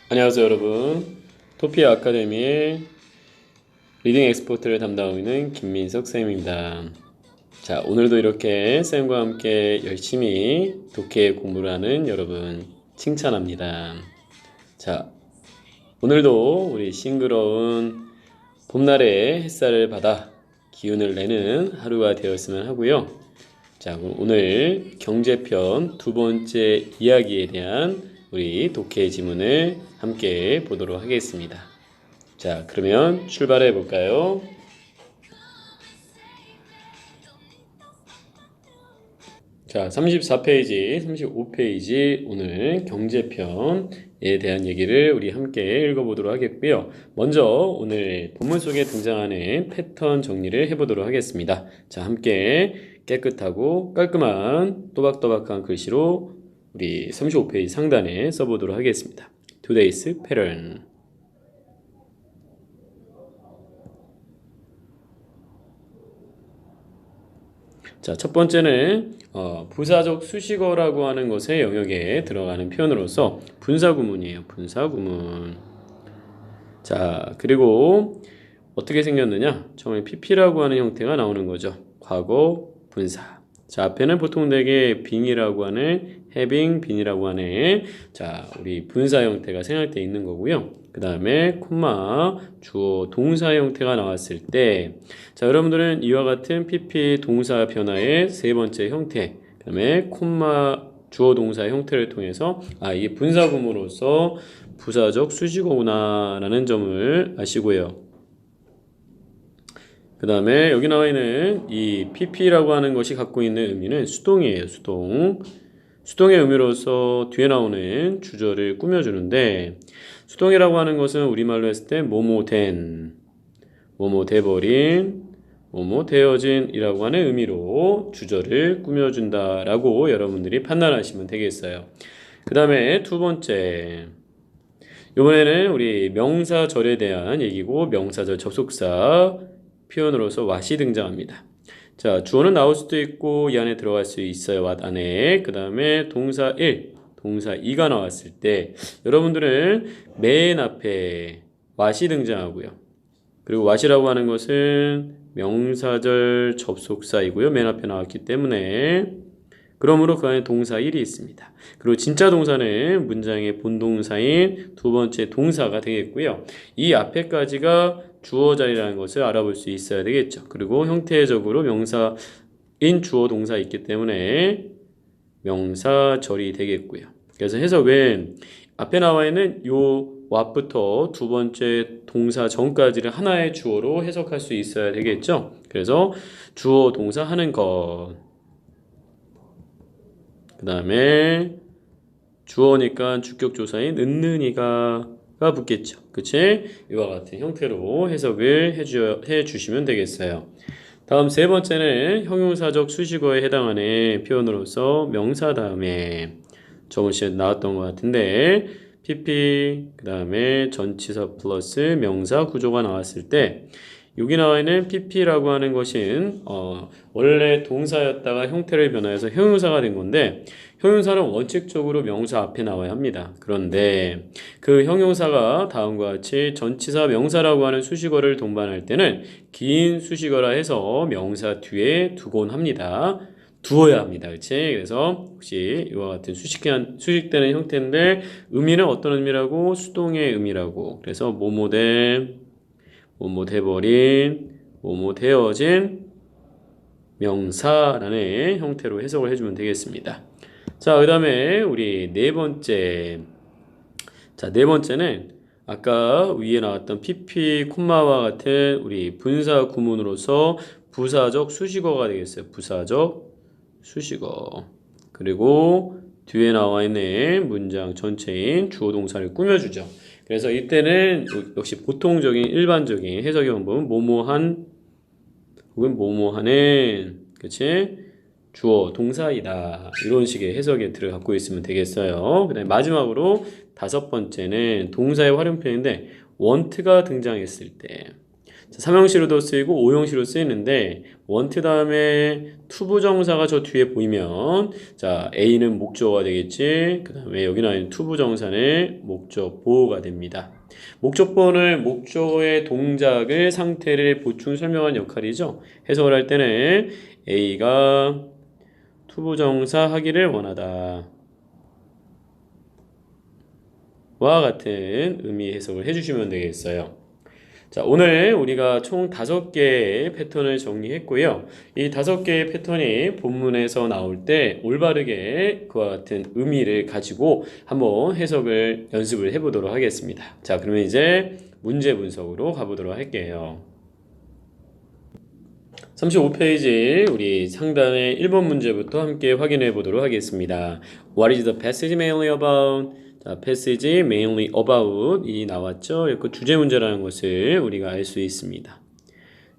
안녕하세요 여러분. 토피아 아카데미의 리딩 엑스포트를 담당하고 있는 김민석 쌤입니다. 자, 오늘도 이렇게 쌤과 함께 열심히 독해 공부를 하는 여러분 칭찬합니다. 자, 오늘도 우리 싱그러운 봄날의 햇살을 받아 기운을 내는 하루가 되었으면 하고요. 자, 그럼 오늘 경제편 두 번째 이야기에 대한 우리 독해 지문을 함께 보도록 하겠습니다. 자, 그러면 출발해 볼까요? 자, 34페이지, 35페이지 오늘 경제편에 대한 얘기를 우리 함께 읽어보도록 하겠고요. 먼저 오늘 본문 속에 등장하는 패턴 정리를 해보도록 하겠습니다. 자, 함께 깨끗하고 깔끔한 또박또박한 글씨로 우리 35페이지 상단에 써보도록 하겠습니다. Today's pattern. 자, 첫 번째는 부사적 수식어라고 하는 것의 영역에 들어가는 표현으로서 분사구문이에요. 분사구문. 자, 그리고 어떻게 생겼느냐? 처음에 pp라고 하는 형태가 나오는 거죠. 과거 분사. 자, 앞에는 보통 되게 being이라고 하는 having been이라고 하는 자, 우리 분사 형태가 생략되어 있는 거고요. 그 다음에 콤마 주어 동사 형태가 나왔을 때 자, 여러분들은 이와 같은 pp 동사 변화의 세 번째 형태 그 다음에 콤마 주어 동사 형태를 통해서 이게 분사구문으로서 부사적 수식어구나 라는 점을 아시고요. 그 다음에 여기 나와 있는 이 pp라고 하는 것이 갖고 있는 의미는 수동이에요. 수동. 수동의 의미로서 뒤에 나오는 주절을 꾸며주는데 수동이라고 하는 것은 우리말로 했을 때 뭐뭐 된, 뭐뭐 돼버린, 뭐뭐 되어진 이라고 하는 의미로 주절을 꾸며준다라고 여러분들이 판단하시면 되겠어요. 그 다음에 두 번째 이번에는 우리 명사절에 대한 얘기고 명사절 접속사 표현으로서 what이 등장합니다. 자, 주어는 나올 수도 있고 이 안에 들어갈 수 있어요. what 안에. 그 다음에 동사 1, 동사 2가 나왔을 때 여러분들은 맨 앞에 what이 등장하고요. 그리고 what이라고 하는 것은 명사절 접속사이고요. 맨 앞에 나왔기 때문에 그러므로 그 안에 동사 1이 있습니다. 그리고 진짜 동사는 문장의 본동사인 두 번째 동사가 되겠고요. 이 앞에까지가 주어 자리라는 것을 알아볼 수 있어야 되겠죠. 그리고 형태적으로 명사인 주어 동사 있기 때문에 명사절이 되겠고요. 그래서 해석은 앞에 나와 있는 요 what부터 두 번째 동사 전까지를 하나의 주어로 해석할 수 있어야 되겠죠. 그래서 주어 동사 하는 것 그 다음에 주어니까 주격조사인 은는이가 붙겠죠. 그치? 이와 같은 형태로 해석을 해주시면 되겠어요. 다음 세 번째는 형용사적 수식어에 해당하는 표현으로서 명사 다음에 저번 시간에 나왔던 것 같은데 pp 그 다음에 전치사 플러스 명사 구조가 나왔을 때 여기 나와 있는 pp라고 하는 것은 원래 동사였다가 형태를 변화해서 형용사가 된 건데 형용사는 원칙적으로 명사 앞에 나와야 합니다. 그런데 그 형용사가 다음과 같이 전치사 명사라고 하는 수식어를 동반할 때는 긴 수식어라 해서 명사 뒤에 두곤 합니다. 두어야 합니다. 그치? 그래서 혹시 이와 같은 수식되는 형태인데 의미는 어떤 의미라고? 수동의 의미라고. 그래서 뭐뭐된 뭐뭐 돼버린, 뭐뭐 되어진 명사라는 형태로 해석을 해주면 되겠습니다. 자, 그 다음에 우리 네 번째. 자, 네 번째는 아까 위에 나왔던 pp, 콤마와 같은 우리 분사 구문으로서 부사적 수식어가 되겠어요. 부사적 수식어. 그리고 뒤에 나와 있는 문장 전체인 주어 동사를 꾸며주죠. 그래서 이때는 역시 보통적인 일반적인 해석의 방법은 뭐뭐한 혹은 뭐뭐하는 그치? 주어 동사이다 이런 식의 해석에 들어갖고 있으면 되겠어요. 그 다음에 마지막으로 다섯 번째는 동사의 활용표인데 want가 등장했을 때 자, 삼형시로도 쓰이고 오형시로 쓰이는데 want 다음에 to 부정사가 저 뒤에 보이면 자 A는 목적어가 되겠지. 그 다음에 여기 나와 to 부정사는 목적 보호가 됩니다. 목적보호는 목적어의 동작을 상태를 보충 설명한 역할이죠. 해석을 할 때는 A가 to 부정사 하기를 원하다 와 같은 의미 해석을 해주시면 되겠어요. 자, 오늘 우리가 총 5개의 패턴을 정리했고요. 이 5개의 패턴이 본문에서 나올 때 올바르게 그와 같은 의미를 가지고 한번 해석을 연습을 해보도록 하겠습니다. 자, 그러면 이제 문제 분석으로 가보도록 할게요. 35페이지 우리 상단의 1번 문제부터 함께 확인해 보도록 하겠습니다. What is the passage mainly about? 자, passage mainly about 이 나왔죠. 그 주제 문제라는 것을 우리가 알 수 있습니다.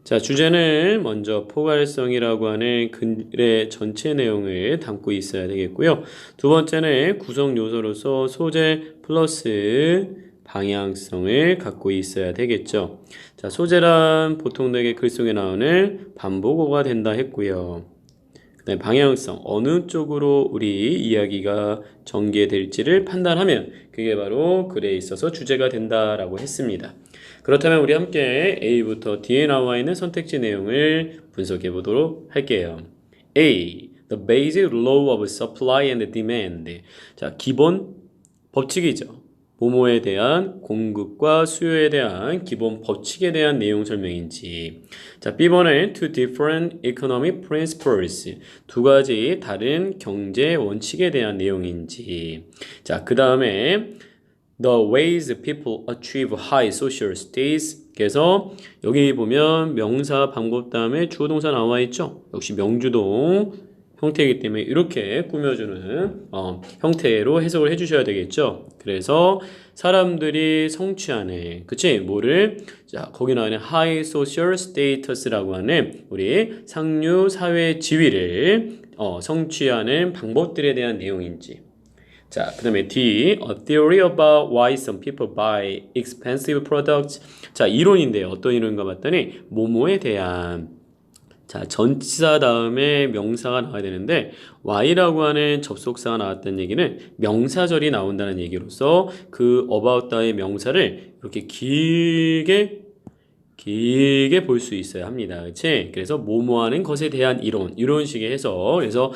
자, 주제는 먼저 포괄성이라고 하는 글의 전체 내용을 담고 있어야 되겠고요. 두 번째는 구성 요소로서 소재 플러스 방향성을 갖고 있어야 되겠죠. 자, 소재란 보통 되게 글 속에 나오는 반복어가 된다 했고요. 그다음에 방향성, 어느 쪽으로 우리 이야기가 전개될지를 판단하면 그게 바로 글에 있어서 주제가 된다라고 했습니다. 그렇다면 우리 함께 A부터 D에 나와 있는 선택지 내용을 분석해 보도록 할게요. A. The basic law of supply and demand. 자, 기본 법칙이죠. 뭐뭐에 대한 공급과 수요에 대한 기본 법칙에 대한 내용 설명인지. 자, B번은 two different economic principles. 두 가지 다른 경제 원칙에 대한 내용인지. 자, 그 다음에 the ways people achieve high social status. 그래서 여기 보면 명사 방법 다음에 주어 동사 나와 있죠. 역시 명주동 형태이기 때문에 이렇게 꾸며주는 형태로 해석을 해주셔야 되겠죠. 그래서 사람들이 성취하는 그치 뭐를 자 거기 나오는 high social status라고 하는 우리 상류 사회 지위를 성취하는 방법들에 대한 내용인지. 자, 그 다음에 D, a theory about why some people buy expensive products. 자, 이론인데요. 어떤 이론인가 봤더니 모모에 대한 자, 전치사 다음에 명사가 나와야 되는데 why라고 하는 접속사가 나왔다는 얘기는 명사절이 나온다는 얘기로서 그 about 다의 명사를 이렇게 길게 볼 수 있어야 합니다. 그치? 그래서 뭐뭐하는 것에 대한 이론 이런 식의 해서 그래서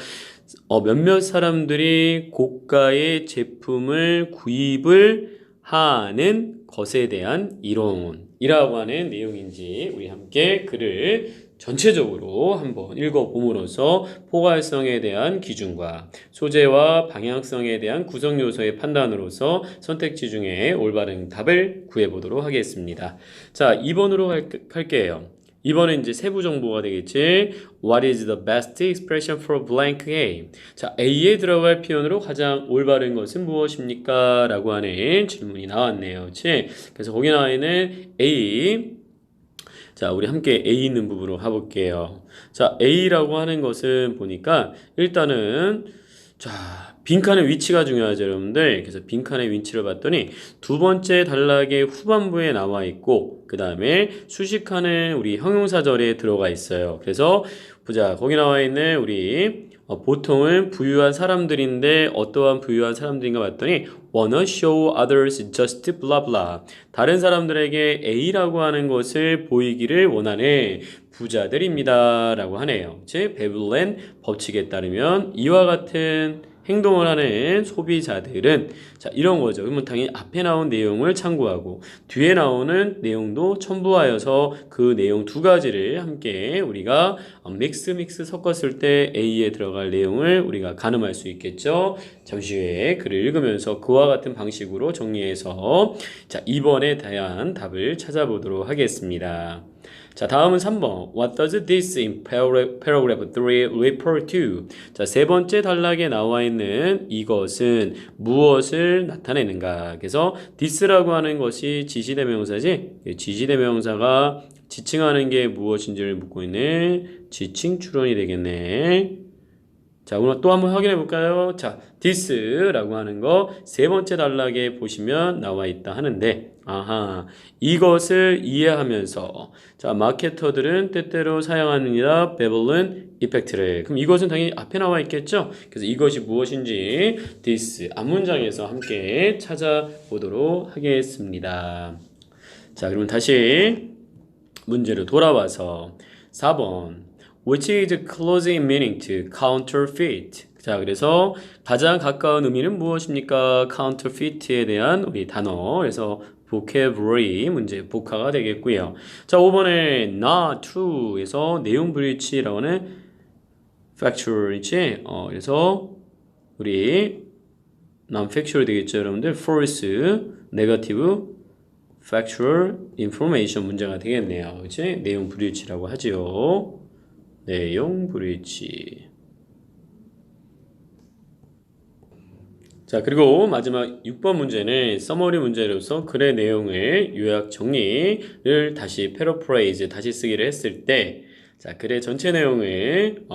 몇몇 사람들이 고가의 제품을 구입을 하는 것에 대한 이론이라고 하는 내용인지 우리 함께 글을 전체적으로 한번 읽어봄으로써 포괄성에 대한 기준과 소재와 방향성에 대한 구성 요소의 판단으로서 선택지 중에 올바른 답을 구해보도록 하겠습니다. 자, 2번으로 할게요. 2번은 이제 세부 정보가 되겠지. What is the best expression for blank A? 자, A에 들어갈 표현으로 가장 올바른 것은 무엇입니까? 라고 하는 질문이 나왔네요. 그치? 그래서 거기 나와 있는 A. 자, 우리 함께 A 있는 부분으로 가볼게요. 자, A라고 하는 것은 보니까 일단은 자, 빈칸의 위치가 중요하죠, 여러분들. 그래서 빈칸의 위치를 봤더니 두 번째 단락의 후반부에 나와 있고 그 다음에 수식하는 우리 형용사절에 들어가 있어요. 그래서 보자, 거기 나와 있는 우리 보통은 부유한 사람들인데 어떠한 부유한 사람들인가 봤더니 wanna show others just blah blah. 다른 사람들에게 A라고 하는 것을 보이기를 원하는 부자들입니다 라고 하네요. 즉 베블렌 법칙에 따르면 이와 같은 행동을 하는 소비자들은 자 이런 거죠. 그러면 당연히 앞에 나온 내용을 참고하고 뒤에 나오는 내용도 첨부하여서 그 내용 두 가지를 함께 우리가 믹스 섞었을 때 A에 들어갈 내용을 우리가 가늠할 수 있겠죠. 잠시 후에 글을 읽으면서 그와 같은 방식으로 정리해서 자 2번에 대한 답을 찾아보도록 하겠습니다. 자, 다음은 3번. What does this in paragraph 3 refer to? 자, 세 번째 단락에 나와 있는 이것은 무엇을 나타내는가? 그래서 this라고 하는 것이 지시대명사지. 지시대명사가 지칭하는 게 무엇인지를 묻고 있는 지칭 추론이 되겠네. 자, 오늘 또 한번 확인해 볼까요? 자, this라고 하는 거 세 번째 단락에 보시면 나와 있다 하는데, 아하, 이것을 이해하면서, 자, 마케터들은 때때로 사용합니다. 베블은 이펙트를. 그럼 이것은 당연히 앞에 나와 있겠죠? 그래서 이것이 무엇인지 this 앞문장에서 함께 찾아보도록 하겠습니다. 자, 그러면 다시 문제로 돌아와서 4번. Which is closely meaning to counterfeit? 자, 그래서 가장 가까운 의미는 무엇입니까? counterfeit에 대한 우리 단어. 그래서 vocabulary 문제 복화가 되겠고요. 자, 5번에 not true에서 내용 불일치라고 하는 factual이지. 그래서 우리 non-factual 되겠죠, 여러분들. false, negative, factual information 문제가 되겠네요. 그치? 내용 불일치라고 하지요. 내용 불일치. 자, 그리고 마지막 6번 문제는 서머리 문제로서 글의 내용을 요약 정리를 다시 패러프레이즈 다시 쓰기를 했을 때, 자, 글의 전체 내용을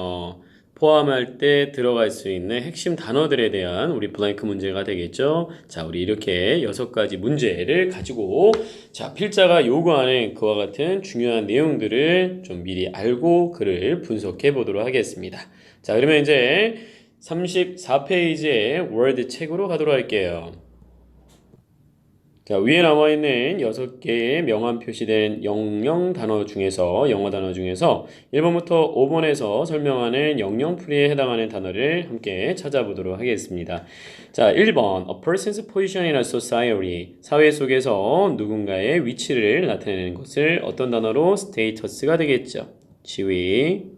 포함할 때 들어갈 수 있는 핵심 단어들에 대한 우리 블랭크 문제가 되겠죠. 자, 우리 이렇게 6가지 문제를 가지고, 자, 필자가 요구하는 그와 같은 중요한 내용들을 좀 미리 알고 글을 분석해 보도록 하겠습니다. 자, 그러면 이제 34페이지의 월드 책으로 가도록 할게요. 자, 위에 나와 있는 6개의 명암 표시된 영영 단어 중에서, 영어 단어 중에서 1번부터 5번에서 설명하는 영영풀이에 해당하는 단어를 함께 찾아보도록 하겠습니다. 자, 1번. A person's position in a society. 사회 속에서 누군가의 위치를 나타내는 것을 어떤 단어로? status가 되겠죠. 지위.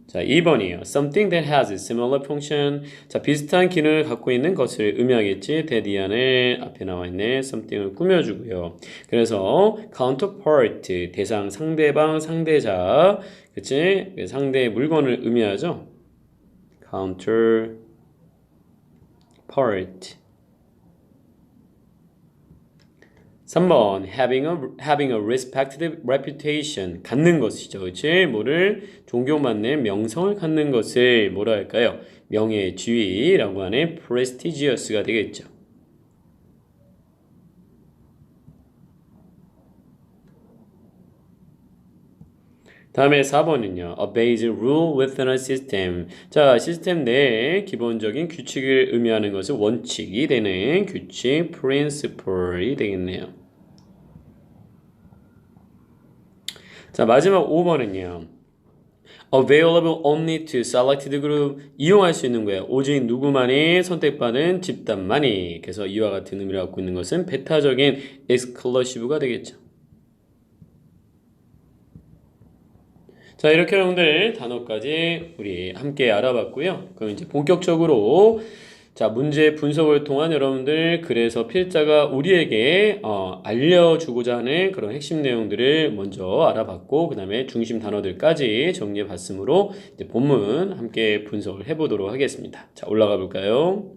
자, 2번이에요. Something that has a similar function. 자, 비슷한 기능을 갖고 있는 것을 의미하겠지. that 이 안에 앞에 나와 있는 something을 꾸며주고요. 그래서 counterpart, 대상, 상대방, 상대자, 그치? 상대의 물건을 의미하죠. counterpart. 3번, having a respected reputation, 갖는 것이죠. 그치? 뭐를 존경받는 명성을 갖는 것을 뭐라 할까요? 명예, 지위라고 하는 prestigious가 되겠죠. 다음에 4번은요. A basic rule within a system. 자, 시스템 내에 기본적인 규칙을 의미하는 것은 원칙이 되는 규칙, principle이 되겠네요. 자, 마지막 5번은요. Available only to selected group. 이용할 수 있는 거예요. 오직 누구만이 선택받은 집단만이. 그래서 이와 같은 의미를 갖고 있는 것은 배타적인 exclusive가 되겠죠. 자, 이렇게 여러분들 단어까지 우리 함께 알아봤고요. 그럼 이제 본격적으로 자, 문제 분석을 통한 여러분들 그래서 필자가 우리에게 알려주고자 하는 그런 핵심 내용들을 먼저 알아봤고 그 다음에 중심 단어들까지 정리해 봤으므로 이제 본문 함께 분석을 해보도록 하겠습니다. 자, 올라가 볼까요?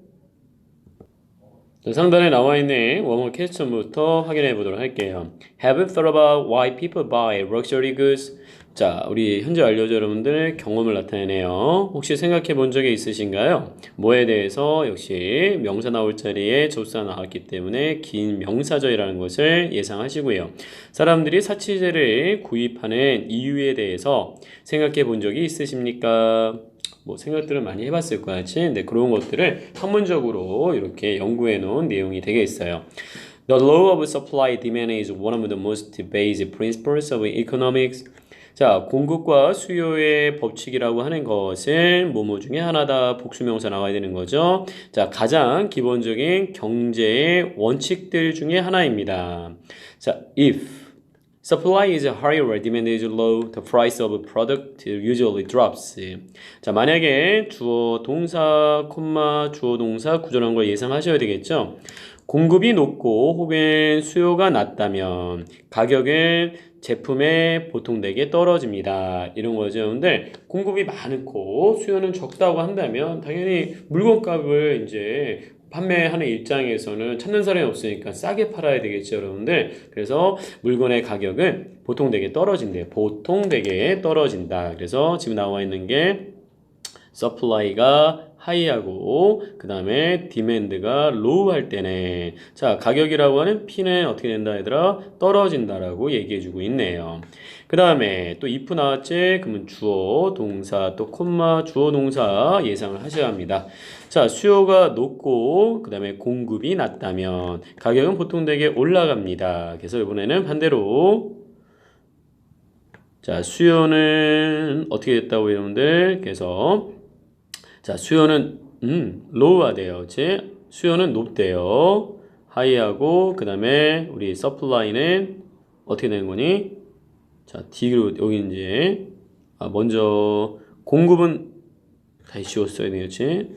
상단에 나와 있는 원어 퀘스천부터 확인해 보도록 할게요. Have you thought about why people buy luxury goods? 자, 우리 현재 완료자 여러분들 경험을 나타내네요. 혹시 생각해 본 적이 있으신가요? 뭐에 대해서 역시 명사 나올 자리에 접수가 나왔기 때문에 긴 명사절이라는 것을 예상하시고요. 사람들이 사치제를 구입하는 이유에 대해서 생각해 본 적이 있으십니까? 뭐 생각들을 많이 해봤을 거야, 그치? 근데 그런 것들을 학문적으로 이렇게 연구해 놓은 내용이 되겠어요. The law of supply demand is one of the most basic principles of economics. 자, 공급과 수요의 법칙이라고 하는 것은 뭐뭐 중에 하나다. 복수명사 나와야 되는 거죠. 자, 가장 기본적인 경제의 원칙들 중에 하나입니다. 자, if supply is higher, demand is low, the price of a product usually drops. 자, 만약에 주어 동사, 주어 동사 구조라는 걸 예상하셔야 되겠죠. 공급이 높고 혹은 수요가 낮다면 가격은 제품의 보통 대개 떨어집니다. 이런 거죠. 근데 공급이 많고 수요는 적다고 한다면 당연히 물건값을 이제 판매하는 입장에서는 찾는 사람이 없으니까 싸게 팔아야 되겠죠, 여러분들. 그래서 물건의 가격은 보통 대개 떨어진대요. 보통 대개 떨어진다. 그래서 지금 나와 있는 게 supply가 하이하고 그 다음에 demand가 low 할 때네. 자, 가격이라고 하는 P는 어떻게 된다 얘들아? 떨어진다라고 얘기해주고 있네요. 그 다음에 또 if 나왔지? 그러면 주어, 동사, 또 콤마, 주어, 동사 예상을 하셔야 합니다. 자, 수요가 높고 그 다음에 공급이 낮다면 가격은 보통 되게 올라갑니다. 그래서 이번에는 반대로 자, 수요는 어떻게 됐다고 여러분들? 그래서 자, 수요는 로우가 돼요. 그치? 수요는 높대요. 하이하고 그 다음에 우리 서플라이는 어떻게 되는 거니? 자, D로 여기 이제 먼저 공급은 다시 지웠어야 되겠지?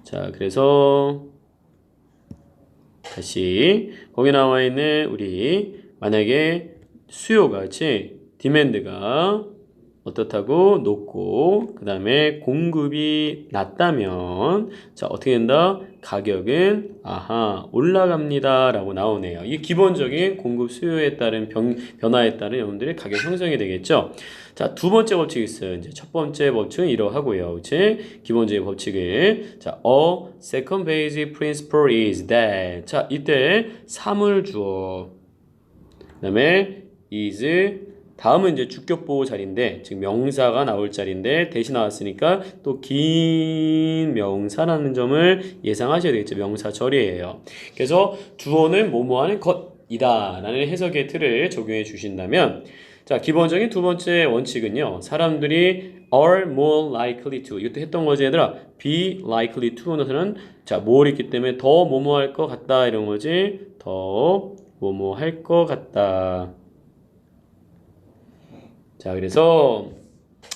자, 그래서 다시 거기 나와 있는 우리 만약에 수요가 그치? 디맨드가 어떻다고 높고 그 다음에 공급이 낮다면 자 어떻게 된다? 가격은 올라갑니다 라고 나오네요. 이게 기본적인 공급 수요에 따른 변화에 따른 여러분들의 가격 형성이 되겠죠. 자, 두 번째 법칙이 있어요. 이제 첫 번째 법칙은 이러하고요. 그치? 기본적인 법칙을 자, a second basic principle is that 자, 이때 사물 주어 그 다음에 is 다음은 이제 주격보호 자리인데 지금 명사가 나올 자리인데 대신 나왔으니까 또 긴 명사라는 점을 예상하셔야 되겠죠. 명사 절이에요. 그래서 주어는 뭐뭐하는 것이다 라는 해석의 틀을 적용해 주신다면 자 기본적인 두 번째 원칙은요. 사람들이 are more likely to 이것도 했던 거지 얘들아. be likely to는 자 뭘 있기 때문에 더 뭐뭐 할 것 같다 이런 거지. 더 뭐뭐 할 것 같다. 자, 그래서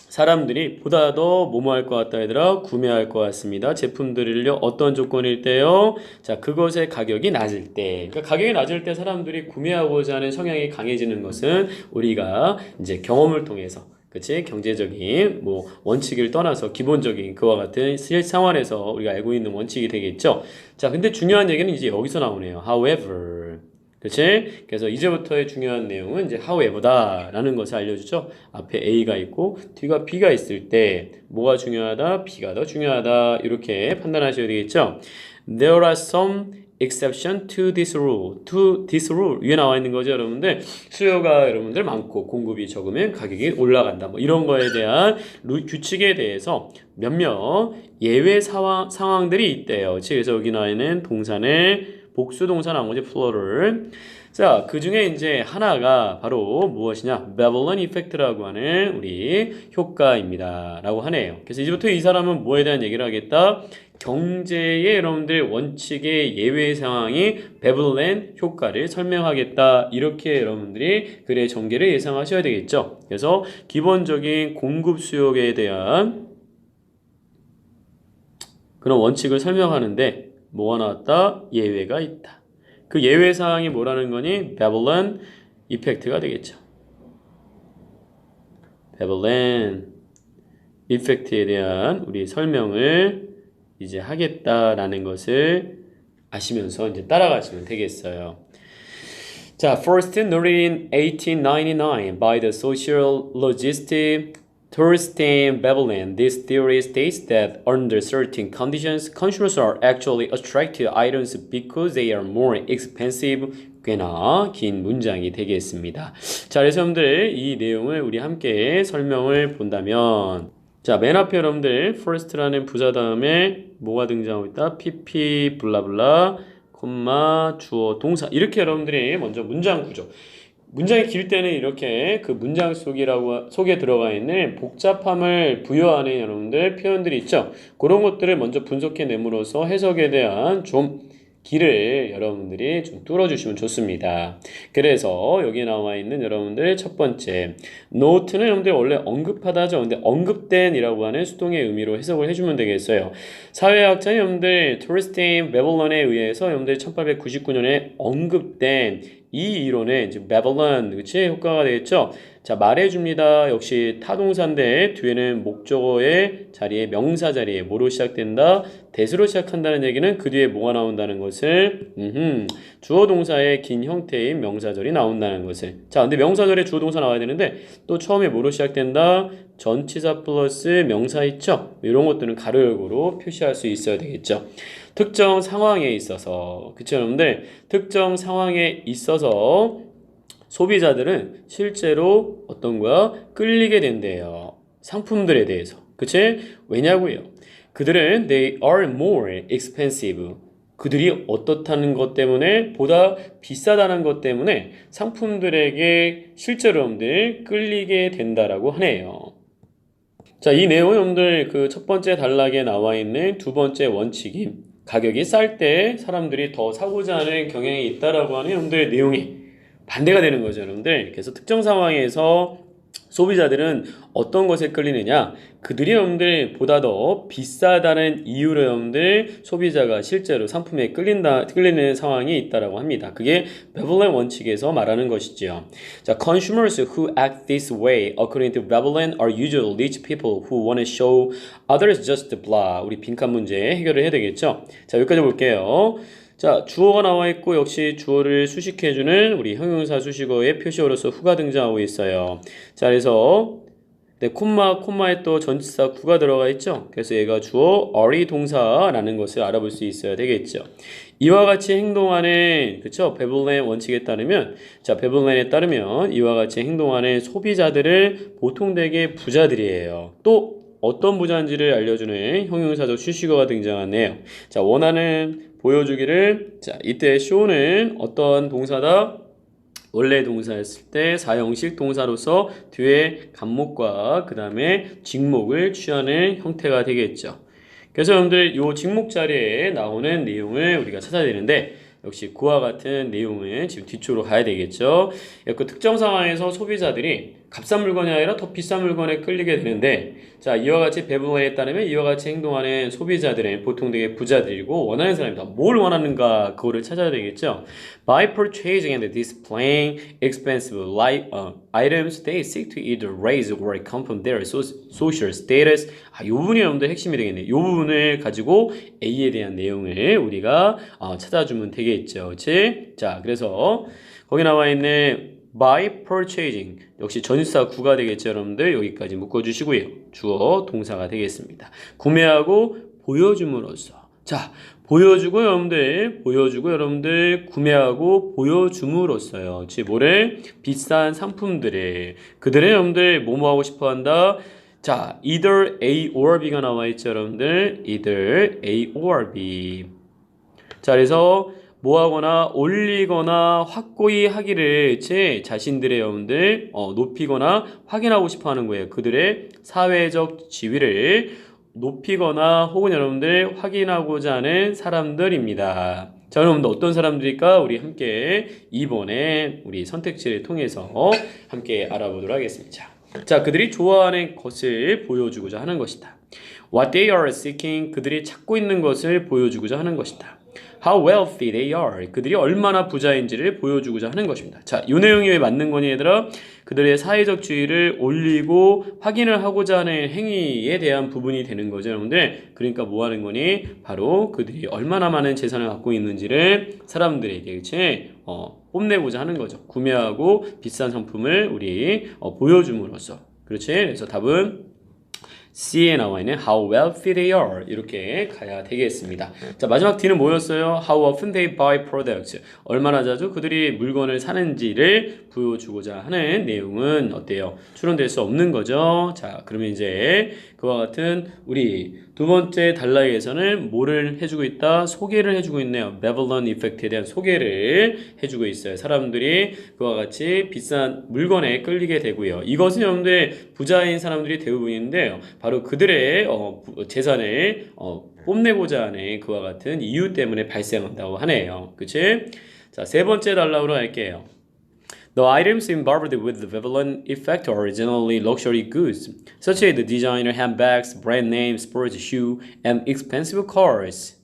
사람들이 보다 더 뭐뭐 할 것 같다 얘들아 구매할 것 같습니다. 제품들을요 어떤 조건일 때요? 자, 그것의 가격이 낮을 때. 그러니까 가격이 낮을 때 사람들이 구매하고자 하는 성향이 강해지는 것은 우리가 이제 경험을 통해서 그치? 경제적인 뭐 원칙을 떠나서 기본적인 그와 같은 실생활에서 우리가 알고 있는 원칙이 되겠죠. 자, 근데 중요한 얘기는 이제 여기서 나오네요. However. 그치? 그래서 이제부터의 중요한 내용은 이제 however다 라는 것을 알려주죠. 앞에 A가 있고 뒤가 B가 있을 때 뭐가 중요하다? B가 더 중요하다 이렇게 판단하셔야 되겠죠. There are some exception to this rule. To this rule 위에 나와 있는 거죠 여러분들. 수요가 여러분들 많고 공급이 적으면 가격이 올라간다 뭐 이런 거에 대한 규칙에 대해서 몇몇 예외 상황들이 있대요. 그래서 여기 나와 있는 동사는 복수동사 나온 거지 플러럴. 자, 그 중에 이제 하나가 바로 무엇이냐? 베블론 이펙트라고 하는 우리 효과입니다. 라고 하네요. 그래서 이제부터 이 사람은 뭐에 대한 얘기를 하겠다? 경제의 여러분들 원칙의 예외 상황이 베블렌 효과를 설명하겠다. 이렇게 여러분들이 글의 전개를 예상하셔야 되겠죠. 그래서 기본적인 공급 수요에 대한 그런 원칙을 설명하는데 뭐가 나왔다? 예외가 있다. 그 예외 사항이 뭐라는 거니? 베블렌 이펙트가 되겠죠. 베블렌 이펙트에 대한 우리 설명을 이제 하겠다라는 것을 아시면서 이제 따라가시면 되겠어요. 자, first noted in 1899 by the sociologist Thorstein Veblen, this theory states that under certain conditions, consumers are actually attracted to items because they are more expensive. 꽤나 긴 문장이 되겠습니다. 자, 그래서 여러분들 이 내용을 우리 함께 설명을 본다면 자, 맨 앞에 여러분들 first라는 부사 다음에 뭐가 등장하고 있다? pp 블라블라 콤마 주어 동사 이렇게 여러분들이 먼저 문장 구조 문장이 길 때는 이렇게 그 문장 속에 들어가 있는 복잡함을 부여하는 여러분들 표현들이 있죠. 그런 것들을 먼저 분석해 내므로써 해석에 대한 좀 길을 여러분들이 좀 뚫어주시면 좋습니다. 그래서 여기 나와 있는 여러분들 첫 번째 note는 여러분들 원래 언급하다죠. 근데 언급된이라고 하는 수동의 의미로 해석을 해주면 되겠어요. 사회학자 여러분들 토르스테인 베블런에 의해서 여러분들 1899년에 언급된 이 이론의 이제 베블런 그치 효과가 되겠죠. 자 말해줍니다. 역시 타동사인데 뒤에는 목적어의 자리에 명사 자리에 뭐로 시작된다? 대수로 시작한다는 얘기는 그 뒤에 뭐가 나온다는 것을 주어 동사의 긴 형태인 명사절이 나온다는 것을 자 근데 명사절에 주어 동사 나와야 되는데 또 처음에 뭐로 시작된다? 전치사 플러스 명사 있죠? 이런 것들은 가로 열고로 표시할 수 있어야 되겠죠. 특정 상황에 있어서, 그쵸 여러분들? 특정 상황에 있어서 소비자들은 실제로 어떤 거야? 끌리게 된대요. 상품들에 대해서. 그치? 왜냐고요? 그들은 they are more expensive. 그들이 어떻다는 것 때문에 보다 비싸다는 것 때문에 상품들에게 실제로 여러분들 끌리게 된다라고 하네요. 자, 이 내용은 여러분들 그 첫 번째 단락에 나와 있는 두 번째 원칙이 가격이 쌀 때 사람들이 더 사고자 하는 경향이 있다라고 하는 여러분들의 내용이 반대가 되는 거죠, 여러분들. 그래서 특정 상황에서 소비자들은 어떤 것에 끌리느냐? 그들이 여러분들 보다 더 비싸다는 이유로 여러분들 소비자가 실제로 상품에 끌리는 상황이 있다라고 합니다. 그게 베블렌 원칙에서 말하는 것이죠. 자, consumers who act this way according to Veblen are usually rich people who want to show others just blah. 우리 빈칸 문제 해결을 해야 되겠죠? 자, 여기까지 볼게요. 자, 주어가 나와 있고 역시 주어를 수식해주는 우리 형용사 수식어의 표시어로서 who가 등장하고 있어요. 자, 그래서 네, 콤마에 또 전치사 who가 들어가 있죠. 그래서 얘가 주어 are이 동사라는 것을 알아볼 수 있어야 되겠죠. 이와 같이 행동하는 그쵸? 베블렌 원칙에 따르면 베블렌에 따르면 이와 같이 행동하는 소비자들을 보통 대개 부자들이에요. 또 어떤 부자인지를 알려주는 형용사적 수식어가 등장하네요. 자, 원하는 보여주기를 이때 show는 어떤 동사다? 원래 동사였을 때 사형식 동사로서 뒤에 간목과 그 다음에 직목을 취하는 형태가 되겠죠. 그래서 여러분들 이 직목 자리에 나오는 내용을 우리가 찾아야 되는데 역시 그와 같은 내용은 지금 뒤쪽으로 가야 되겠죠. 그 특정 상황에서 소비자들이 값싼 물건이 아니라 더 비싼 물건에 끌리게 되는데 자, 이와 같이 배분에 따르면 이와 같이 행동하는 소비자들은 보통 되게 부자들이고 원하는 사람이다. 뭘 원하는가 그거를 찾아야 되겠죠. By purchasing and displaying expensive items, they seek to either raise or confirm their social status. 이 부분이 여러분들 핵심이 되겠네요. 이 부분을 가지고 A에 대한 내용을 우리가 찾아주면 되겠죠. 그치? 자, 그래서 거기 나와 있는 by purchasing 역시 전치사 구가 되겠죠. 여러분들 여기까지 묶어주시고요. 주어 동사가 되겠습니다. 구매하고 보여줌으로써 자 보여주고 여러분들 구매하고 보여줌으로써요. 즉 뭐를 비싼 상품들을 그들의 여러분들 뭐뭐 하고 싶어한다. 자 either A or B가 나와 있죠. 여러분들 either A or B. 자 그래서 뭐하거나 올리거나 확고히 하기를 제 자신들의 여러분들 높이거나 확인하고 싶어 하는 거예요. 그들의 사회적 지위를 높이거나 혹은 여러분들 확인하고자 하는 사람들입니다. 자, 여러분들 어떤 사람들일까? 우리 함께 2번에 우리 선택지를 통해서 함께 알아보도록 하겠습니다. 자, 그들이 좋아하는 것을 보여주고자 하는 것이다. What they are seeking, 그들이 찾고 있는 것을 보여주고자 하는 것이다. How wealthy they are, 그들이 얼마나 부자인지를 보여주고자 하는 것입니다. 자, 이 내용이 왜 맞는 거니 얘들아? 그들의 사회적 지위를 올리고 확인을 하고자 하는 행위에 대한 부분이 되는 거죠, 여러분들. 그러니까 뭐 하는 거니? 바로 그들이 얼마나 많은 재산을 갖고 있는지를 사람들에게 그치? 뽐내고자 하는 거죠. 구매하고 비싼 상품을 우리 보여줌으로써. 그렇지? 그래서 답은 C에 나와 있는 how wealthy they are 이렇게 가야 되겠습니다. 자 마지막 D는 뭐였어요? How often they buy products 얼마나 자주 그들이 물건을 사는지를 보여주고자 하는 내용은 어때요? 추론될 수 없는 거죠. 자 그러면 이제 그와 같은 우리 두 번째 단락에서는 뭐를 해주고 있다? 소개를 해주고 있네요. Babylon Effect에 대한 소개를 해주고 있어요. 사람들이 그와 같이 비싼 물건에 끌리게 되고요. 이것은 여러분들 부자인 사람들이 대부분인데요. 바로 그들의 재산을 뽐내고자 하는 그와 같은 이유 때문에 발생한다고 하네요. 그치? 자, 세 번째 단락으로 할게요. The items involved with the Babylon effect are generally luxury goods, such as the designer handbags, brand name, sports shoe, and expensive cars.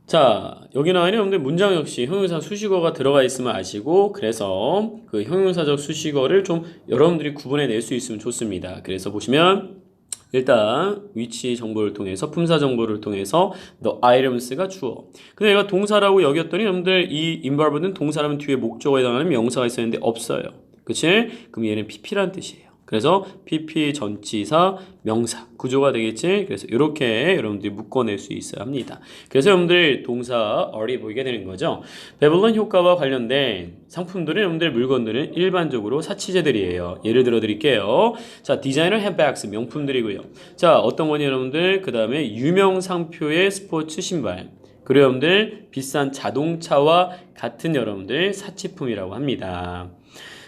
자, 여기 나와 있는 여러분들 문장 역시 형용사 수식어가 들어가 있으면 아시고 그래서 그 형용사적 수식어를 좀 여러분들이 구분해 낼 수 있으면 좋습니다. 그래서 보시면 일단 위치 정보를 통해서 품사 정보를 통해서 the items가 주어. 근데 얘가 동사라고 여겼더니 여러분들 이 involved는 동사라면 뒤에 목적어에 해당하는 명사가 있었는데 없어요. 그치? 그럼 얘는 pp란 뜻이에요. 그래서 PP 전치사 명사 구조가 되겠지. 그래서 이렇게 여러분들이 묶어낼 수 있어야 합니다. 그래서 여러분들 동사 are이 보이게 되는 거죠. 배블론 효과와 관련된 상품들은 여러분들 물건들은 일반적으로 사치제들이에요. 예를 들어 드릴게요. 자, 디자이너 핸드백스 명품들이고요. 자, 어떤 거니 여러분들? 그 다음에 유명 상표의 스포츠 신발. 그리고 여러분들 비싼 자동차와 같은 여러분들 사치품이라고 합니다.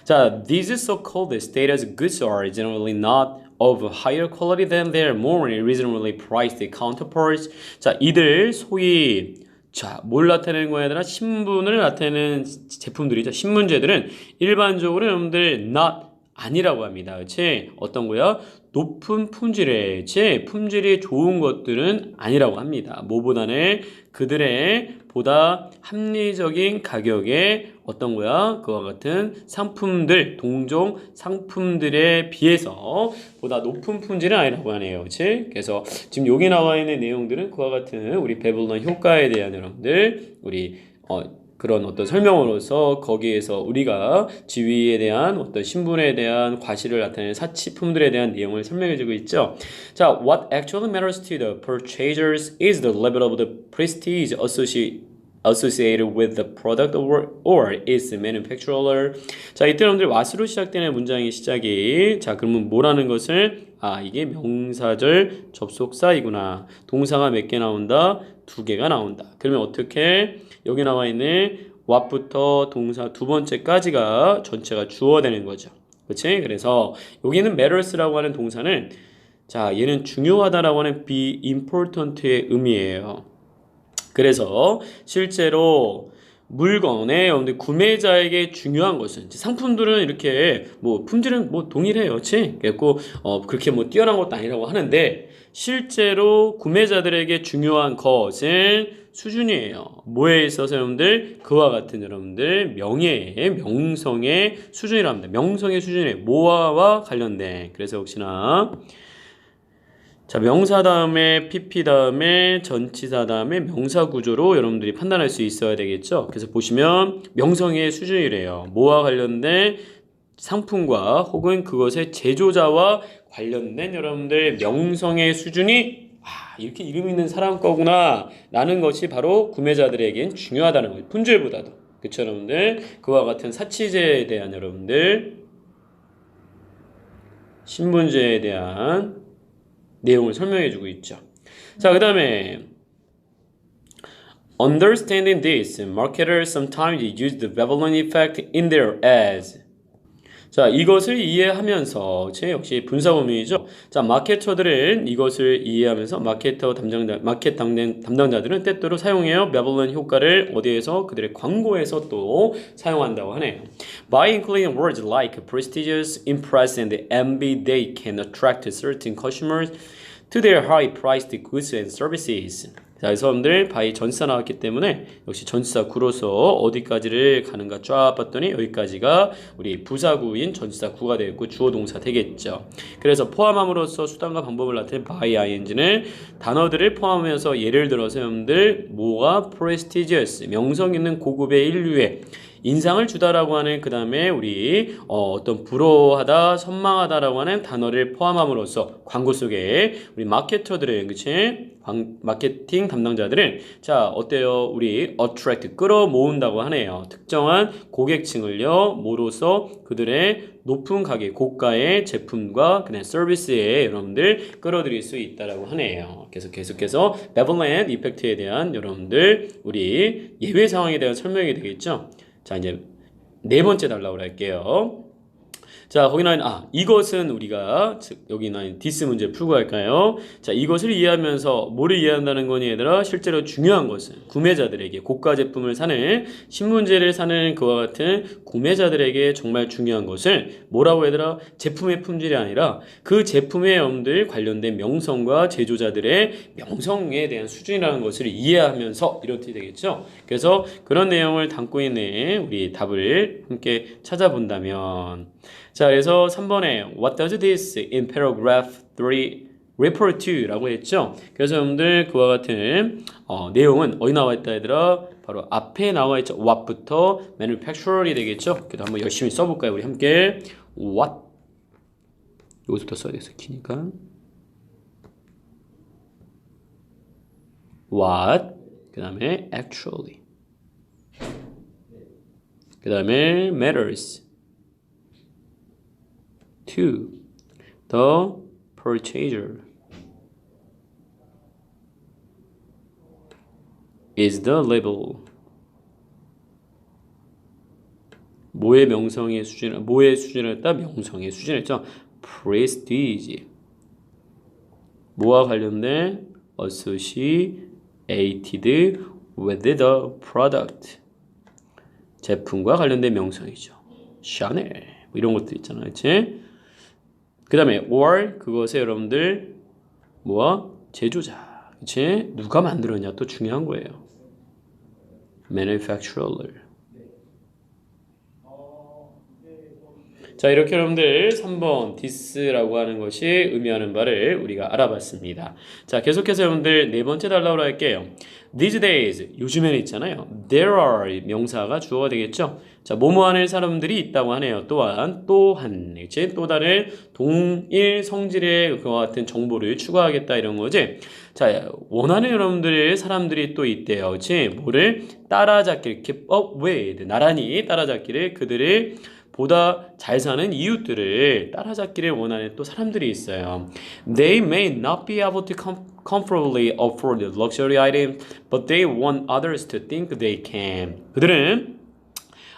자, these so-called status goods are generally not of higher quality than their more reasonably priced counterparts. 자, 이들 소위 자, 뭘 나타내는 거야, 얘들아? 신분을 나타내는 제품들이죠. 신문제들은 일반적으로 여러분들 not 아니라고 합니다. 그렇지? 어떤 거야? 높은 품질의, 제 품질이 좋은 것들은 아니라고 합니다. 뭐보다는 그들의 보다 합리적인 가격에 어떤 거야? 그와 같은 상품들, 동종 상품들에 비해서 보다 높은 품질은 아니라고 하네요. 그렇지? 그래서 지금 여기 나와 있는 내용들은 그와 같은 우리 배블론 효과에 대한 여러분들, 우리 그런 어떤 설명으로서 거기에서 우리가 지위에 대한 어떤 신분에 대한 과실을 나타내는 사치품들에 대한 내용을 설명해주고 있죠. 자, what actually matters to the purchasers is the level of the prestige associated with the product or its manufacturer. 자, 이때 여러분들 what으로 시작되는 문장의 시작이 자, 그러면 뭐라는 것을 이게 명사절 접속사이구나. 동사가 몇 개 나온다? 2개가 나온다. 그러면 어떻게 여기 나와 있는 what부터 동사 두 번째까지가 전체가 주어되는 거죠. 그렇지? 그래서 여기는 matters라고 하는 동사는 자, 얘는 중요하다라고 하는 be important의 의미예요. 그래서 실제로 물건에 여러분들 구매자에게 중요한 것은 상품들은 이렇게 뭐 품질은 뭐 동일해요, 그렇지? 그래고 그렇게 뭐 뛰어난 것도 아니라고 하는데 실제로 구매자들에게 중요한 것은 수준이에요. 뭐에 있어서 여러분들 그와 같은 여러분들 명예의 명성의 수준이라 합니다. 명성의 수준이에요. 뭐와 관련된. 그래서 혹시나 자, 명사 다음에 PP 다음에 전치사 다음에 명사 구조로 여러분들이 판단할 수 있어야 되겠죠. 그래서 보시면 명성의 수준이래요. 뭐와 관련된 상품과 혹은 그것의 제조자와 관련된 여러분들 명성의 수준이 이렇게 이름 있는 사람 거구나 라는 것이 바로 구매자들에겐 중요하다는 거예요. 품질보다도. 그쵸 여러분들? 그와 같은 사치제에 대한 여러분들 신분제에 대한 내용을 설명해주고 있죠. 자, 그 다음에 Understanding this, marketers sometimes use the Babylon effect in their ads. 자, 이것을 이해하면서 제 역시 분사구문이죠. 자, 마케터들은 이것을 이해하면서 마켓 담당자들은 때때로 사용해요. Babylon 효과를 어디에서 그들의 광고에서 또 사용한다고 하네요. By including words like prestigious, impress, and envy, they can attract certain customers to their high-priced goods and services. 자, 그래서 여러분들 바이 전치사 나왔기 때문에 역시 전치사 구로서 어디까지를 가는가 쫙 봤더니 여기까지가 우리 부사구인 전치사 구가 되겠고 주어 동사 되겠죠. 그래서 포함함으로써 수단과 방법을 나타낸 by ing는 단어들을 포함하면서 예를 들어서 여러분들 뭐가 prestigious 명성 있는 고급의 인류의 인상을 주다라고 하는 그 다음에 우리 어떤 부러워하다, 선망하다라고 하는 단어를 포함함으로써 광고 속에 우리 마케터들은 그치? 마케팅 담당자들은 자 어때요? 우리 attract 끌어모은다고 하네요. 특정한 고객층을요 뭐로서 그들의 높은 가격, 고가의 제품과 그냥 서비스에 여러분들 끌어들일 수 있다라고 하네요. 계속해서 Babylon 이펙트에 대한 여러분들 우리 예외 상황에 대한 설명이 되겠죠. 자, 이제 네 번째 달라고 할게요. 자, 거기 나인 이것은 우리가 여기 나인 디스 문제 풀고 갈까요? 자, 이것을 이해하면서 뭐를 이해한다는 거니 얘들아? 실제로 중요한 것은 구매자들에게 고가 제품을 사는 신문제를 사는 그와 같은 구매자들에게 정말 중요한 것을 뭐라고 얘들아? 제품의 품질이 아니라 그 제품의 여러분들 관련된 명성과 제조자들의 명성에 대한 수준이라는 것을 이해하면서 이렇게 되겠죠. 그래서 그런 내용을 담고 있는 우리 답을 함께 찾아본다면 자, 그래서 3번에 What does this in paragraph 3 refer to? 라고 했죠. 그래서 여러분들 그와 같은 내용은 어디 나와 있다 얘들아? 바로 앞에 나와 있죠. What부터 manufacturer이 되겠죠. 그래도 한번 열심히 써볼까요? 우리 함께 What 여기서부터 써야 돼서 키니까. what, 그 다음에 actually, 그 다음에 matters to the purchaser is the label. 뭐의 명성의 수준, 뭐의 수준을 했다? 명성의 수준을 했죠. prestige. 뭐와 관련된 associated with the product. 제품과 관련된 명성이죠. 샤넬 뭐 이런 것들 있잖아요. 그치? 그 다음에 or 그것에 여러분들 뭐와 제조자. 그치? 누가 만들었냐 또 중요한 거예요. manufacturer. 자, 이렇게 여러분들 3번 this라고 하는 것이 의미하는 바를 우리가 알아봤습니다. 자, 계속해서 여러분들 네 번째 달라고 할게요. These days, 요즘에는 있잖아요. There are 명사가 주어가 되겠죠. 자, 뭐뭐 하는 사람들이 있다고 하네요. 또한, 그치? 또 다른 동일 성질의 그와 같은 정보를 추가하겠다 이런 거지. 자, 원하는 여러분들의 사람들이 또 있대요. 그치? 뭐를 따라잡기를 keep up with, 나란히 따라잡기를 그들의 보다 잘 사는 이웃들을 따라잡기를 원하는 또 사람들이 있어요. They may not be able to comfortably afford luxury items, but they want others to think they can. 그들은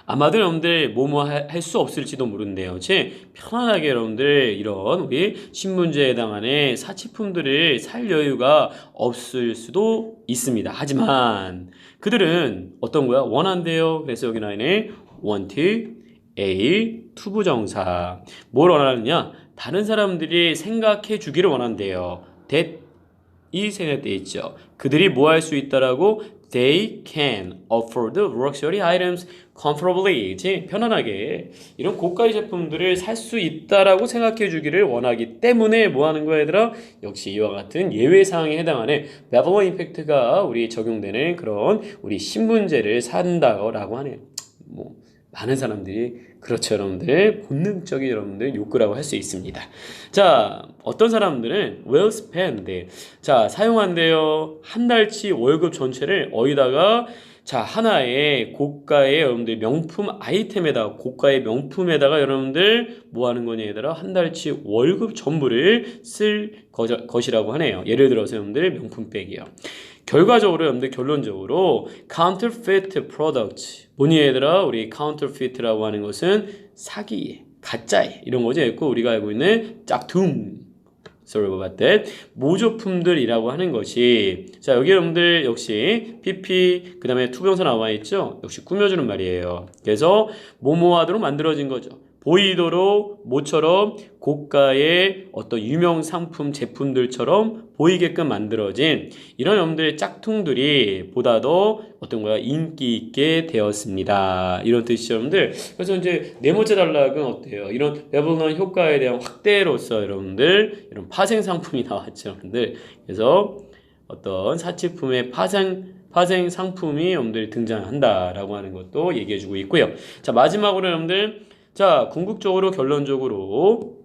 아마도 여러분들 뭐뭐 할 수 없을지도 모른대요. 그치? 편안하게 여러분들 이런 우리 신문제에 해당하는 사치품들을 살 여유가 없을 수도 있습니다. 하지만 그들은 어떤 거야? 원한대요. 그래서 여기 나있네 want A 투부정사. 뭘 원하느냐? 다른 사람들이 생각해 주기를 원한대요. that 이 생각돼 있죠. 그들이 뭐 할 수 있다라고? They can afford luxury items comfortably. 편안하게 이런 고가의 제품들을 살 수 있다라고 생각해 주기를 원하기 때문에 뭐 하는 거야 얘들아? 역시 이와 같은 예외 사항에 해당하는 베블런 임팩트가 우리 적용되는 그런 우리 신문제를 산다라고 하네요. 뭐 많은 사람들이 그렇죠 여러분들 본능적인 여러분들 욕구라고 할 수 있습니다. 자, 어떤 사람들은 well spend, 자 사용한대요. 한 달치 월급 전체를 어디다가 자 하나의 고가의 여러분들 명품 아이템에다가 고가의 명품에다가 여러분들 뭐 하는 거냐 얘들아? 한 달치 월급 전부를 쓸 것이라고 하네요. 예를 들어서 여러분들 명품백이요. 결과적으로 여러분들 결론적으로 counterfeit product 뭐니 얘들아? 우리 counterfeit라고 하는 것은 사기, 가짜이 이런 거죠. 있고 우리가 알고 있는 짝퉁 sorry about that 모조품들이라고 하는 것이 자 여기 여러분들 역시 PP 그 다음에 투병사 나와 있죠. 역시 꾸며주는 말이에요. 그래서 뭐뭐하도록 만들어진 거죠. 보이도록 모처럼 고가의 어떤 유명 상품 제품들처럼 보이게끔 만들어진 이런 여러분들의 짝퉁들이 보다 더 어떤 거야 인기 있게 되었습니다. 이런 뜻이죠 여러분들. 그래서 이제 네 번째 단락은 어때요? 이런 베블런 효과에 대한 확대로서 여러분들 이런 파생 상품이 나왔죠 여러분들. 그래서 어떤 사치품의 파생 상품이 여러분들 등장한다라고 하는 것도 얘기해주고 있고요. 자 마지막으로 여러분들 자, 궁극적으로 결론적으로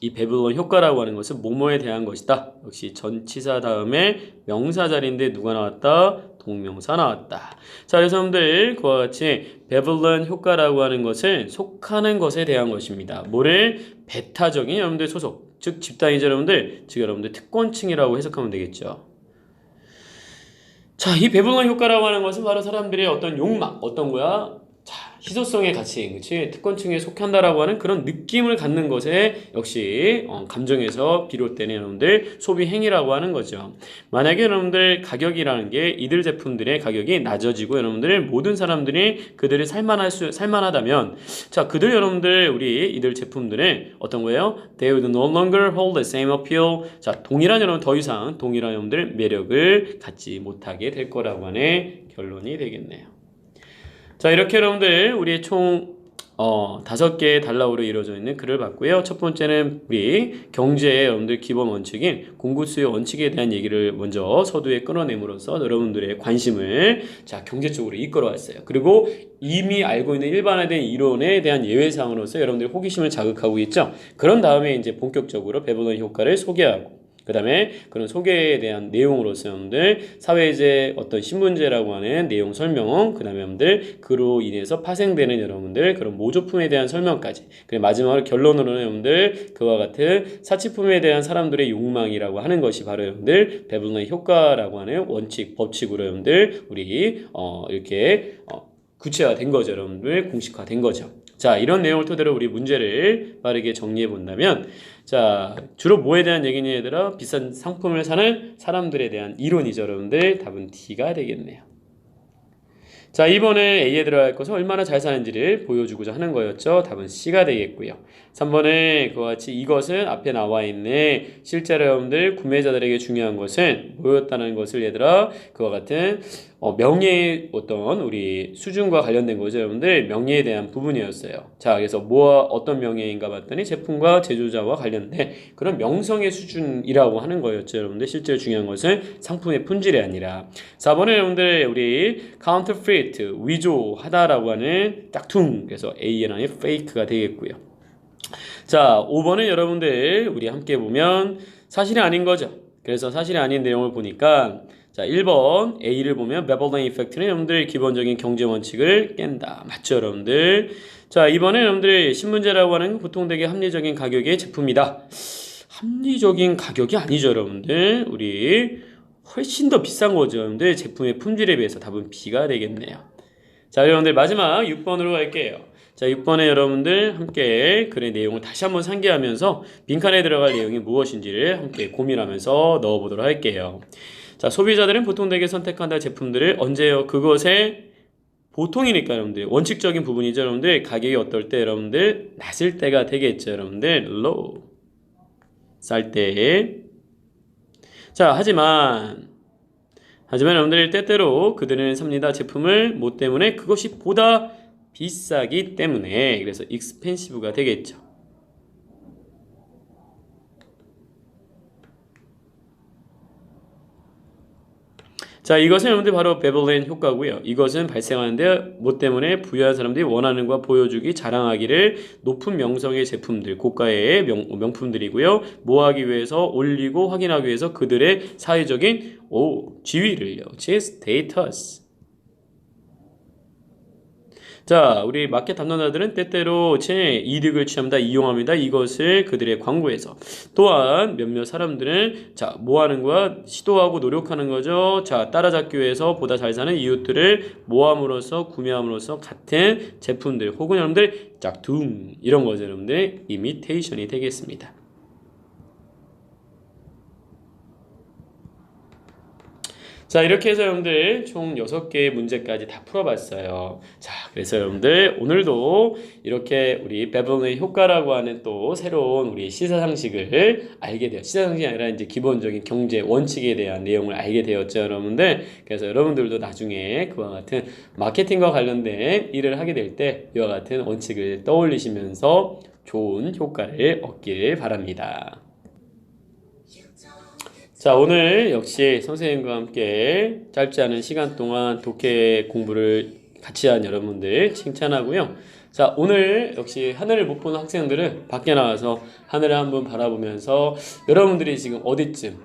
이 베블론 효과라고 하는 것은 뭐뭐에 대한 것이다. 역시 전치사 다음에 명사 자리인데 누가 나왔다? 동명사 나왔다. 자, 그래서 여러분들 그와 같이 베블론 효과라고 하는 것은 속하는 것에 대한 것입니다. 뭐를? 배타적인 여러분들 소속, 즉 집단이죠 여러분들. 즉 여러분들 특권층이라고 해석하면 되겠죠. 자, 이 베블론 효과라고 하는 것은 바로 사람들의 어떤 욕망, 어떤 거야? 자, 희소성의 가치, 그치? 특권층에 속한다라고 하는 그런 느낌을 갖는 것에 역시 감정에서 비롯되는 여러분들 소비 행위라고 하는 거죠. 만약에 여러분들 가격이라는 게 이들 제품들의 가격이 낮아지고 여러분들 모든 사람들이 그들을 살만하다면 자, 그들 여러분들 우리 이들 제품들은 어떤 거예요? They would no longer hold the same appeal. 자, 동일한 여러분 더 이상 동일한 여러분들 매력을 갖지 못하게 될 거라고 하는 결론이 되겠네요. 자, 이렇게 여러분들 우리의 총 다섯 개의 단락으로 이루어져 있는 글을 봤고요. 첫 번째는 우리 경제의 여러분들 기본 원칙인 공급수요 원칙에 대한 얘기를 먼저 서두에 끌어내므로써 여러분들의 관심을 자, 경제 쪽으로 이끌어 왔어요. 그리고 이미 알고 있는 일반화된 이론에 대한 예외사항으로서 여러분들의 호기심을 자극하고 있죠. 그런 다음에 이제 본격적으로 베블런 효과를 소개하고 그 다음에 그런 소개에 대한 내용으로서 여러분들 사회제 어떤 신문제라고 하는 내용 설명 그 다음에 여러분들 그로 인해서 파생되는 여러분들 그런 모조품에 대한 설명까지 그리고 마지막으로 결론으로는 여러분들 그와 같은 사치품에 대한 사람들의 욕망이라고 하는 것이 바로 여러분들 베블런 효과라고 하는 원칙 법칙으로 여러분들 우리 이렇게 구체화된 거죠. 여러분들 공식화된 거죠. 자, 이런 내용을 토대로 우리 문제를 빠르게 정리해 본다면 자, 주로 뭐에 대한 얘기냐 얘들아? 비싼 상품을 사는 사람들에 대한 이론이죠. 여러분들 답은 D가 되겠네요. 자, 이번에 A에 들어갈 것은 얼마나 잘 사는지를 보여주고자 하는 거였죠. 답은 C가 되겠고요. 3번에 그와 같이 이것은 앞에 나와 있는 실제로 여러분들 구매자들에게 중요한 것은 뭐였다는 것을 얘들아 그와 같은 명예의 어떤 우리 수준과 관련된 거죠. 여러분들 명예에 대한 부분이었어요. 자, 그래서 어떤 명예인가 봤더니 제품과 제조자와 관련된 그런 명성의 수준이라고 하는 거였죠. 여러분들 실제로 중요한 것은 상품의 품질이 아니라 4번에 여러분들 우리 counterfeit 위조하다라고 하는 짝퉁 그래서 A에 나는 fake가 되겠고요. 자, 5번은 여러분들 우리 함께 보면 사실이 아닌 거죠. 그래서 사실이 아닌 내용을 보니까 자, 1번 A를 보면 베블런 이펙트는 여러분들 기본적인 경제 원칙을 깬다. 맞죠, 여러분들? 자, 2번은 여러분들 신문제라고 하는 보통 되게 합리적인 가격의 제품이다. 합리적인 가격이 아니죠, 여러분들. 우리 훨씬 더 비싼 거죠, 여러분들. 제품의 품질에 비해서 답은 B가 되겠네요. 자, 여러분들 마지막 6번으로 갈게요. 자, 6번에 여러분들 함께 글의 내용을 다시 한번 상기하면서 빈칸에 들어갈 내용이 무엇인지를 함께 고민하면서 넣어보도록 할게요. 자, 소비자들은 보통 되게 선택한다 제품들을 언제요? 그것에 보통이니까 여러분들 원칙적인 부분이죠. 여러분들 가격이 어떨 때 여러분들 낮을 때가 되겠죠. 여러분들 low 쌀 때. 자, 하지만 여러분들 때때로 그들은 삽니다. 제품을 뭐 때문에? 그것이 보다 비싸기 때문에. 그래서 expensive가 되겠죠. 자, 이것은 여러분들 바로 베블런 효과고요. 이것은 발생하는데 뭐 때문에? 부유한 사람들이 원하는 과 보여주기, 자랑하기를 높은 명성의 제품들, 고가의 명품들이고요. 뭐 하기 위해서? 올리고 확인하기 위해서 그들의 사회적인 지위를요. 제 스테이터스. 자, 우리 마켓 담당자들은 때때로 이득을 취합니다. 이용합니다. 이것을 그들의 광고에서. 또한 몇몇 사람들은 자, 뭐 하는 거야? 시도하고 노력하는 거죠. 자, 따라잡기 위해서 보다 잘 사는 이웃들을 모함으로써 구매함으로써 같은 제품들 혹은 여러분들 짝퉁 이런 거죠. 여러분들 이미테이션이 되겠습니다. 자, 이렇게 해서 여러분들 총 6개의 문제까지 다 풀어봤어요. 자, 그래서 여러분들 오늘도 이렇게 우리 베블런의 효과라고 하는 또 새로운 우리 시사상식을 알게 되었어요. 시사상식이 아니라 이제 기본적인 경제 원칙에 대한 내용을 알게 되었죠, 여러분들. 그래서 여러분들도 나중에 그와 같은 마케팅과 관련된 일을 하게 될 때 이와 같은 원칙을 떠올리시면서 좋은 효과를 얻기를 바랍니다. 자, 오늘 역시 선생님과 함께 짧지 않은 시간 동안 독해 공부를 같이 한 여러분들 칭찬하고요. 자, 오늘 역시 하늘을 못 보는 학생들은 밖에 나와서 하늘을 한번 바라보면서 여러분들이 지금 어디쯤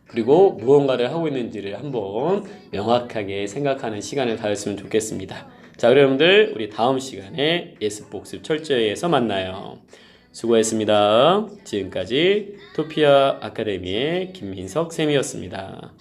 그리고 무언가를 하고 있는지를 한번 명확하게 생각하는 시간을 가졌으면 좋겠습니다. 자, 여러분들 우리 다음 시간에 예습복습 철저히 해서 만나요. 수고했습니다. 지금까지 토피아 아카데미의 김민석 쌤이었습니다.